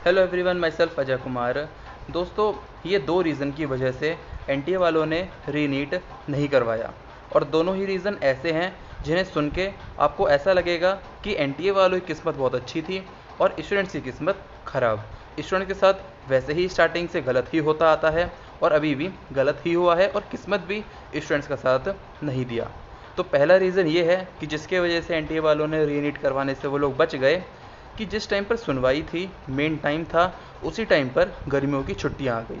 Hello everyone, my self Ajay Kumar. दोस्तों, ये दो रीज़न की वजह से एनटीए वालों ने रीनीट नहीं करवाया और दोनों ही रीज़न ऐसे हैं जिन्हें सुन के आपको ऐसा लगेगा कि एनटीए वालों की किस्मत बहुत अच्छी थी और स्टूडेंट्स की किस्मत ख़राब। स्टूडेंट के साथ वैसे ही स्टार्टिंग से गलत ही होता आता है और अभी भी गलत ही हुआ है और किस्मत भी स्टूडेंट्स का साथ नहीं दिया। तो पहला रीज़न ये है कि जिसके वजह से एनटीए वालों ने रीनीट करवाने से वो लोग बच गए कि जिस टाइम पर सुनवाई थी, मेन टाइम था, उसी टाइम पर गर्मियों की छुट्टियां आ गई।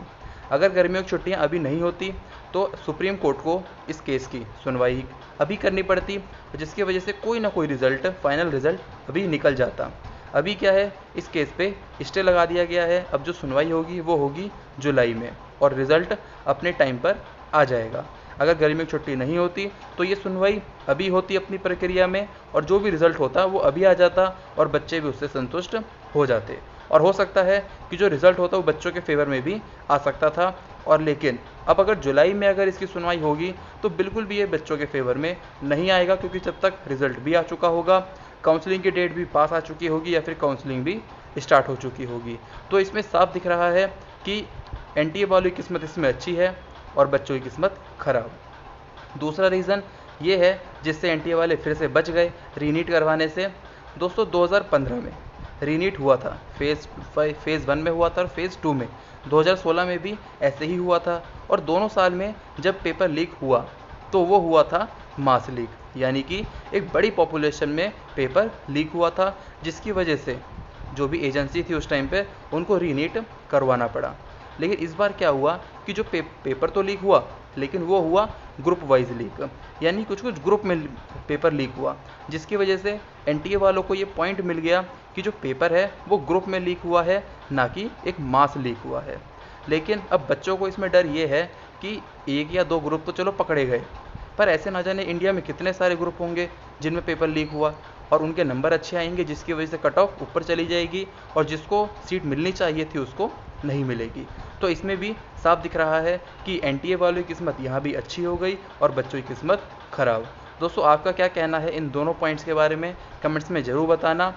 अगर गर्मियों की छुट्टियां अभी नहीं होती तो सुप्रीम कोर्ट को इस केस की सुनवाई अभी करनी पड़ती, जिसकी वजह से कोई ना कोई रिज़ल्ट, फाइनल रिज़ल्ट अभी निकल जाता। अभी क्या है, इस केस पे स्टे लगा दिया गया है। अब जो सुनवाई होगी वो होगी जुलाई में और रिज़ल्ट अपने टाइम पर आ जाएगा। अगर गर्मियों की छुट्टी नहीं होती तो ये सुनवाई अभी होती अपनी प्रक्रिया में और जो भी रिज़ल्ट होता वो अभी आ जाता और बच्चे भी उससे संतुष्ट हो जाते। और हो सकता है कि जो रिज़ल्ट होता वो बच्चों के फेवर में भी आ सकता था। और लेकिन अब अगर जुलाई में अगर इसकी सुनवाई होगी तो बिल्कुल भी ये बच्चों के फेवर में नहीं आएगा, क्योंकि जब तक रिज़ल्ट भी आ चुका होगा, काउंसलिंग की डेट भी पास आ चुकी होगी या फिर काउंसलिंग भी स्टार्ट हो चुकी होगी। तो इसमें साफ दिख रहा है कि एनटीए वालों की किस्मत इसमें अच्छी है और बच्चों की किस्मत ख़राब। दूसरा रीज़न ये है जिससे एनटीए वाले फिर से बच गए रीनीट करवाने से। दोस्तों, 2015 में रीनीट हुआ था, फेज़ 1 में हुआ था और फेज़ 2 में। 2016 में भी ऐसे ही हुआ था और दोनों साल में जब पेपर लीक हुआ तो वो हुआ था मास लीक, यानी कि एक बड़ी पॉपुलेशन में पेपर लीक हुआ था, जिसकी वजह से जो भी एजेंसी थी उस टाइम पे उनको रीनीट करवाना पड़ा। लेकिन इस बार क्या हुआ कि जो पेपर तो लीक हुआ, लेकिन वो हुआ ग्रुप वाइज लीक, यानी कुछ कुछ ग्रुप में पेपर लीक हुआ, जिसकी वजह से एनटीए वालों को ये पॉइंट मिल गया कि जो पेपर है वो ग्रुप में लीक हुआ है, ना कि एक मास लीक हुआ है। लेकिन अब बच्चों को इसमें डर ये है कि एक या दो ग्रुप तो चलो पकड़े गए, पर ऐसे ना जाने इंडिया में कितने सारे ग्रुप होंगे जिनमें पेपर लीक हुआ और उनके नंबर अच्छे आएंगे, जिसकी वजह से कट ऑफ ऊपर चली जाएगी और जिसको सीट मिलनी चाहिए थी उसको नहीं मिलेगी। तो इसमें भी साफ दिख रहा है कि एनटीए वालों की किस्मत यहाँ भी अच्छी हो गई और बच्चों की किस्मत ख़राब। दोस्तों, आपका क्या कहना है इन दोनों पॉइंट्स के बारे में? कमेंट्स में ज़रूर बताना।